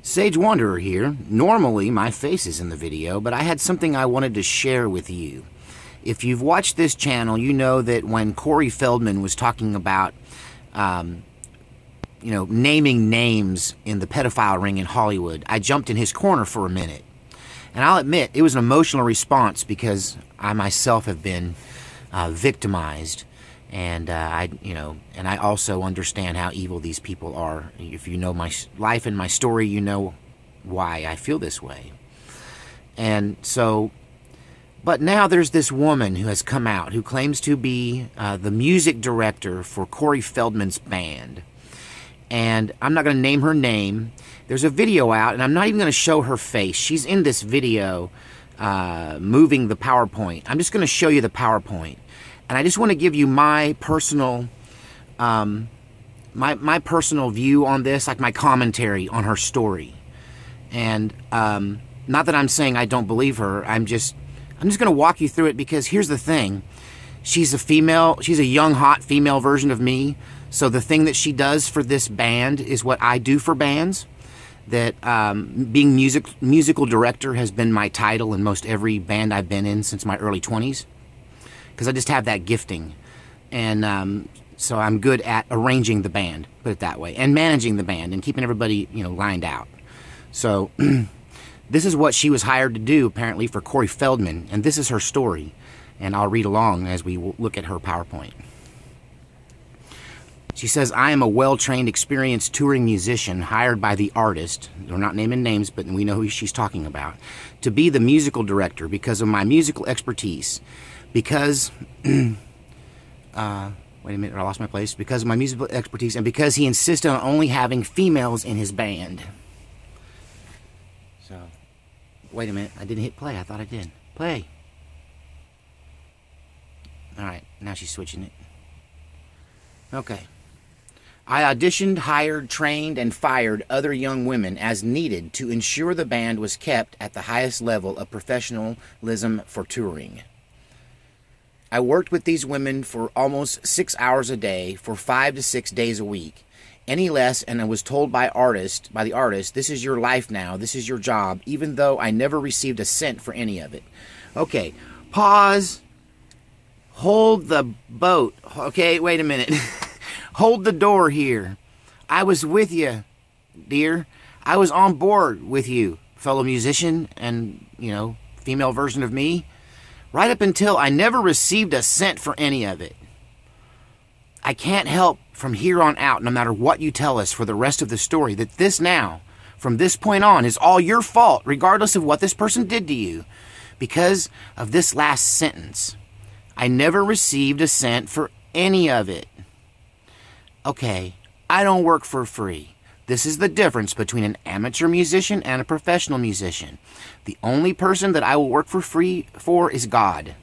Sage Wanderer here. Normally, my face is in the video, but I had something I wanted to share with you. If you've watched this channel, you know that when Corey Feldman was talking about, naming names in the pedophile ring in Hollywood, I jumped in his corner for a minute. And I'll admit, it was an emotional response because I myself have been victimized. And I also understand how evil these people are. If you know my life and my story, you know why I feel this way. And so, but now there's this woman who has come out who claims to be the music director for Corey Feldman's band. And I'm not going to name her name. There's a video out, and I'm not even going to show her face. She's in this video moving the PowerPoint. I'm just going to show you the PowerPoint. And I just want to give you my personal, my personal view on this, like my commentary on her story. And not that I'm saying I don't believe her. I'm just going to walk you through it because here's the thing: she's a young, hot female version of me. So the thing that she does for this band is what I do for bands. That being musical director has been my title in most every band I've been in since my early 20s. Because I just have that gifting, and so I'm good at arranging the band, put it that way, and managing the band and keeping everybody, lined out. So this is what she was hired to do, apparently, for Corey Feldman, and this is her story, and I'll read along as we look at her PowerPoint. She says, "I am a well-trained, experienced touring musician hired by the artist," we're not naming names, but we know who she's talking about, "to be the musical director because of my musical expertise. Because, wait a minute, I lost my place. Because of my musical expertise and because he insisted on only having females in his band." So, wait a minute, I didn't hit play. I thought I did. Play. Alright, now she's switching it. Okay. "I auditioned, hired, trained, and fired other young women as needed to ensure the band was kept at the highest level of professionalism for touring. I worked with these women for almost 6 hours a day for 5 to 6 days a week. Any less, and I was told by the artist, this is your life now, this is your job, even though I never received a cent for any of it." Okay, pause. Hold the boat. Okay, wait a minute. Hold the door here. I was with you, dear. I was on board with you, fellow musician and, female version of me. Right up until I never received a cent for any of it. I can't help from here on out, no matter what you tell us for the rest of the story, that this now, from this point on, is all your fault, regardless of what this person did to you, because of this last sentence. I never received a cent for any of it. Okay, I don't work for free. This is the difference between an amateur musician and a professional musician. The only person that I will work for free for is God.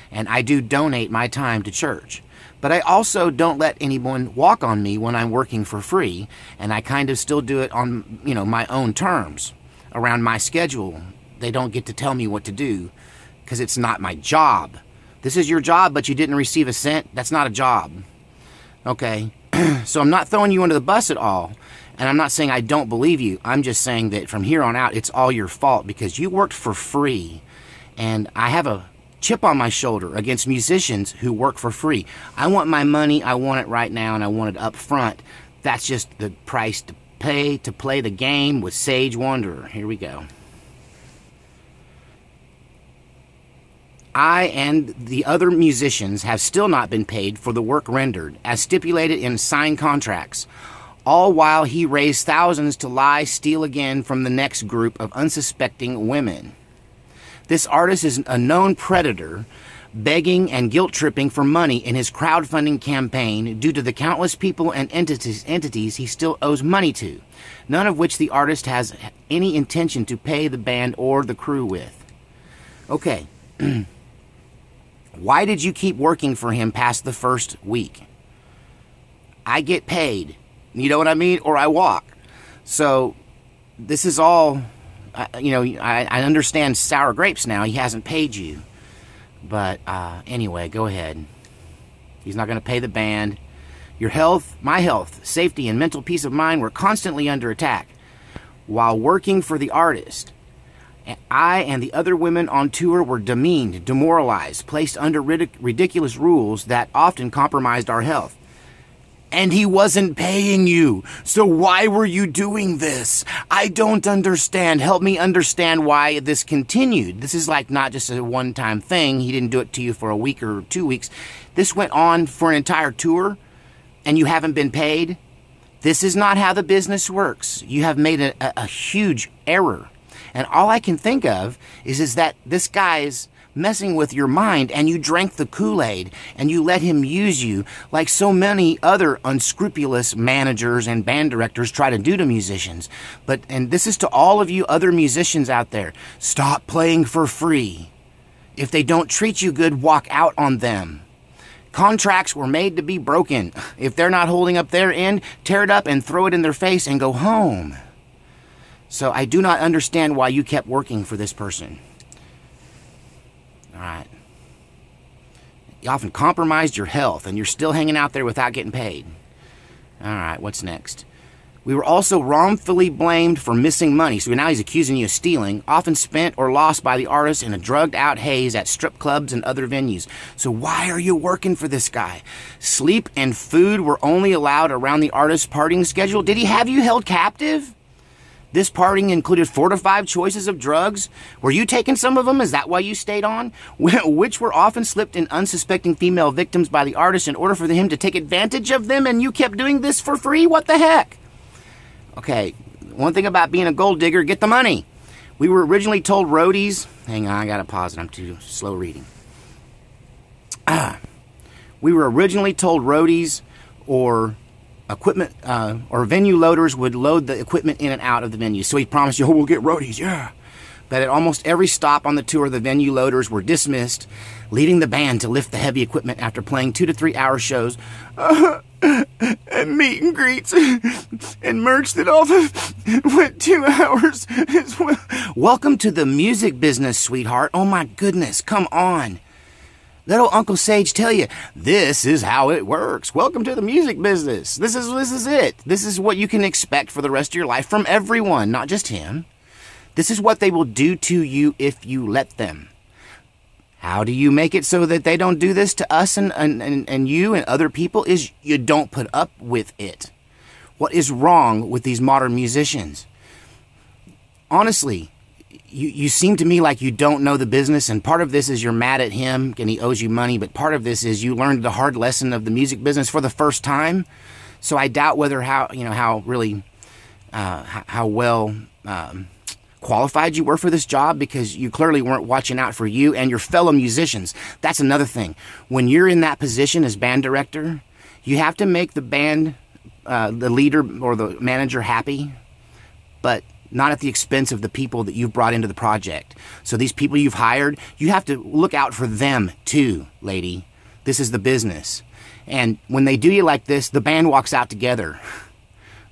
And I do donate my time to church. But I also don't let anyone walk on me when I'm working for free. And I kind of still do it on, my own terms, around my schedule. They don't get to tell me what to do because it's not my job. This is your job, but you didn't receive a cent. That's not a job. Okay? So I'm not throwing you under the bus at all. And I'm not saying I don't believe you. I'm just saying that from here on out, it's all your fault because you worked for free. And I have a chip on my shoulder against musicians who work for free. I want my money. I want it right now, and I want it up front. That's just the price to pay to play the game with Sage Wanderer. Here we go. I and the other musicians have still not been paid for the work rendered, as stipulated in signed contracts. All while he raised thousands to lie, steal again from the next group of unsuspecting women. This artist is a known predator, begging and guilt-tripping for money in his crowdfunding campaign due to the countless people and entities he still owes money to, none of which the artist has any intention to pay the band or the crew with. Okay. Why did you keep working for him past the first week? I get paid. You know what I mean? Or I walk. So, this is all, I understand sour grapes now. He hasn't paid you. But, anyway, go ahead. He's not going to pay the band. Your health, my health, safety, and mental peace of mind were constantly under attack. while working for the artist. I and the other women on tour were demeaned, demoralized, placed under ridiculous rules that often compromised our health. And he wasn't paying you. So why were you doing this? I don't understand. Help me understand why this continued. This is like not just a one-time thing. He didn't do it to you for a week or 2 weeks. This went on for an entire tour, and you haven't been paid. This is not how the business works. You have made a huge error. And all I can think of is that this guy's messing with your mind, and you drank the Kool-Aid, and you let him use you like so many other unscrupulous managers and band directors try to do to musicians. And this is to all of you other musicians out there. Stop playing for free. If they don't treat you good, walk out on them. Contracts were made to be broken. If they're not holding up their end, tear it up and throw it in their face and go home. So I do not understand why you kept working for this person. All right. You often compromised your health, and you're still hanging out there without getting paid. All right, what's next? We were also wrongfully blamed for missing money. So now he's accusing you of stealing, often spent or lost by the artist in a drugged-out haze at strip clubs and other venues. So why are you working for this guy? Sleep and food were only allowed around the artist's partying schedule. Did he have you held captive? This partying included 4 to 5 choices of drugs. Were you taking some of them? Is that why you stayed on? Which were often slipped in unsuspecting female victims by the artist in order for him to take advantage of them, and you kept doing this for free? What the heck? Okay, one thing about being a gold digger, get the money. We were originally told roadies... Hang on, I gotta pause it. I'm too slow reading. We were originally told roadies or equipment or venue loaders would load the equipment in and out of the venue. So he promised you, oh, we'll get roadies, yeah. But at almost every stop on the tour, the venue loaders were dismissed, leaving the band to lift the heavy equipment after playing 2 to 3 hour shows and meet and greets and merch that all went 2 hours as well. Welcome to the music business, sweetheart. Oh my goodness, come on. Let old Uncle Sage tell you, this is how it works. Welcome to the music business. This is it. This is what you can expect for the rest of your life from everyone, not just him. This is what they will do to you if you let them. How do you make it so that they don't do this to us and you and other people? Is you don't put up with it. What is wrong with these modern musicians? Honestly, you seem to me like you don't know the business, and part of this is you're mad at him and he owes you money, but part of this is you learned the hard lesson of the music business for the first time. So I doubt how well qualified you were for this job, because you clearly weren't watching out for you and your fellow musicians. That's another thing. When you're in that position as band director, you have to make the band, the leader or the manager happy, but not at the expense of the people that you've brought into the project. So these people you've hired, you have to look out for them too, lady. This is the business. And when they do you like this, the band walks out together,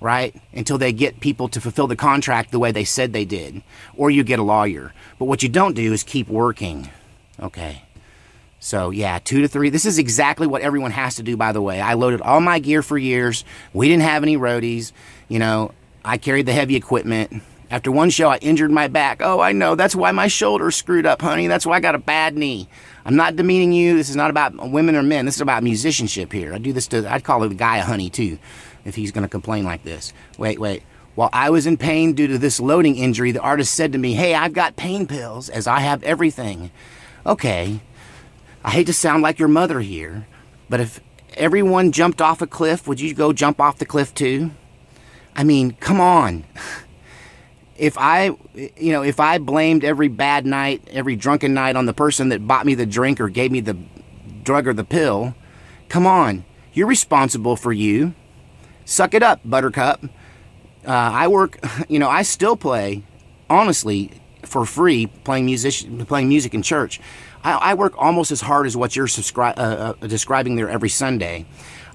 right? Until they get people to fulfill the contract the way they said they did. Or you get a lawyer. But what you don't do is keep working. Okay. So yeah, 2 to 3. This is exactly what everyone has to do, by the way. I loaded all my gear for years. We didn't have any roadies. I carried the heavy equipment. After one show, I injured my back. Oh, I know. That's why my shoulder's screwed up, honey. That's why I got a bad knee. I'm not demeaning you. This is not about women or men. This is about musicianship here. I'd call the guy a honey, too, if he's going to complain like this. Wait. While I was in pain due to this loading injury, the artist said to me, hey, I've got pain pills, as I have everything. Okay. I hate to sound like your mother here, but if everyone jumped off a cliff, would you go jump off the cliff, too? I mean, come on. If I blamed every bad night, every drunken night on the person that bought me the drink or gave me the drug or the pill, come on. You're responsible for you. Suck it up, buttercup. I still play, honestly, for free, playing music in church. I work almost as hard as what you're describing there every Sunday.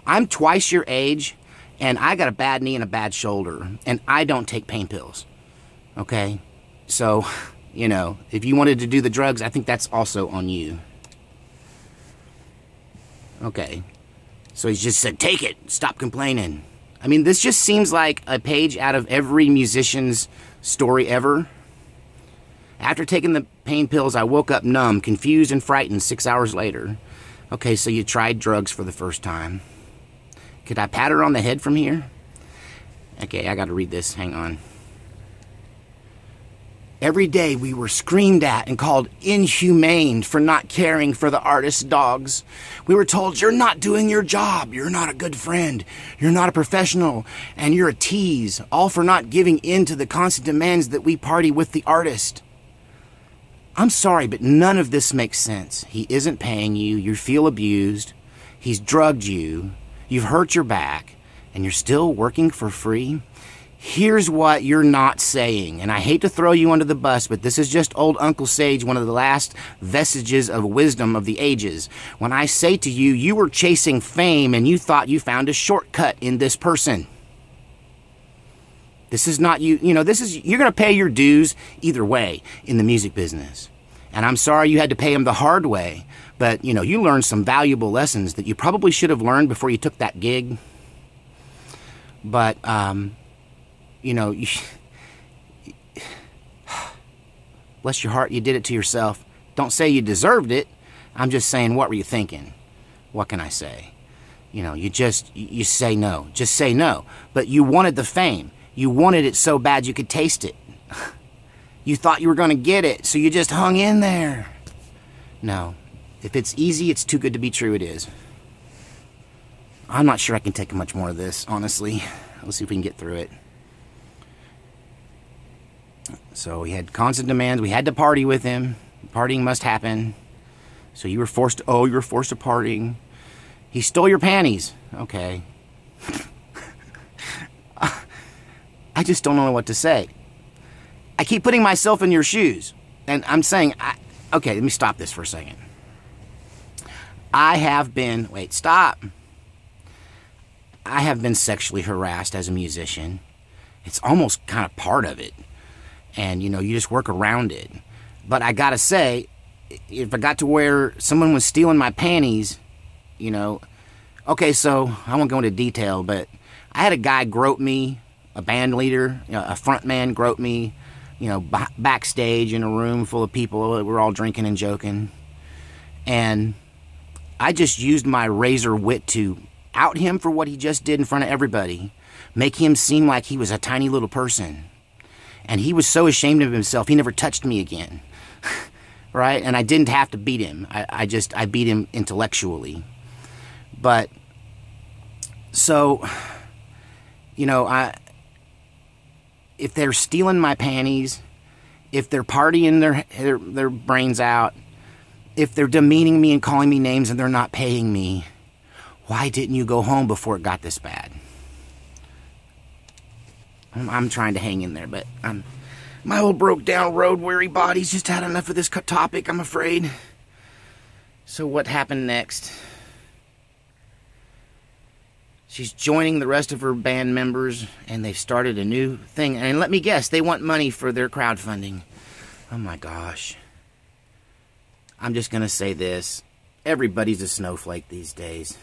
I'm twice your age, and I got a bad knee and a bad shoulder, and I don't take pain pills. Okay? So, if you wanted to do the drugs, I think that's also on you. Okay. So he just said, take it. Stop complaining. I mean, this just seems like a page out of every musician's story ever. After taking the pain pills, I woke up numb, confused, and frightened 6 hours later. Okay, so you tried drugs for the first time. Could I pat her on the head from here? Okay, I gotta read this. Hang on. Every day we were screamed at and called inhumane for not caring for the artist's dogs. We were told, you're not doing your job, you're not a good friend, you're not a professional, and you're a tease, all for not giving in to the constant demands that we party with the artist. I'm sorry, but none of this makes sense. He isn't paying you, you feel abused, he's drugged you, you've hurt your back, and you're still working for free? Here's what you're not saying, and I hate to throw you under the bus, but this is just old Uncle Sage, one of the last vestiges of wisdom of the ages. When I say to you, you were chasing fame and you thought you found a shortcut in this person. This is not you, you're going to pay your dues either way in the music business. And I'm sorry you had to pay them the hard way, but, you learned some valuable lessons that you probably should have learned before you took that gig. But, bless your heart, you did it to yourself. Don't say you deserved it. I'm just saying, what were you thinking? What can I say? You say no. Just say no. But you wanted the fame. You wanted it so bad you could taste it. You thought you were going to get it, so you just hung in there. No. If it's easy, it's too good to be true, it is. I'm not sure I can take much more of this, honestly. Let's see if we can get through it. So he had constant demands. We had to party with him. Partying must happen. So you were forced to partying. He stole your panties. Okay. I just don't know what to say. I keep putting myself in your shoes. And I'm saying, okay, let me stop this for a second. I have been sexually harassed as a musician. It's almost kind of part of it. And, you just work around it. But I gotta say, if I got to where someone was stealing my panties, okay, so I won't go into detail, but I had a guy grope me, a band leader, a front man grope me, backstage in a room full of people. We're all drinking and joking. And I just used my razor wit to out him for what he just did in front of everybody, make him seem like he was a tiny little person. And he was so ashamed of himself, he never touched me again. Right? And I didn't have to beat him. I beat him intellectually. But, so, if they're stealing my panties, if they're partying their brains out, if they're demeaning me and calling me names and they're not paying me, why didn't you go home before it got this bad? I'm trying to hang in there, but my old broke-down, road-weary body's just had enough of this topic, I'm afraid. So what happened next? She's joining the rest of her band members, and they've started a new thing. And let me guess, they want money for their crowdfunding. Oh my gosh. I'm just going to say this. Everybody's a snowflake these days.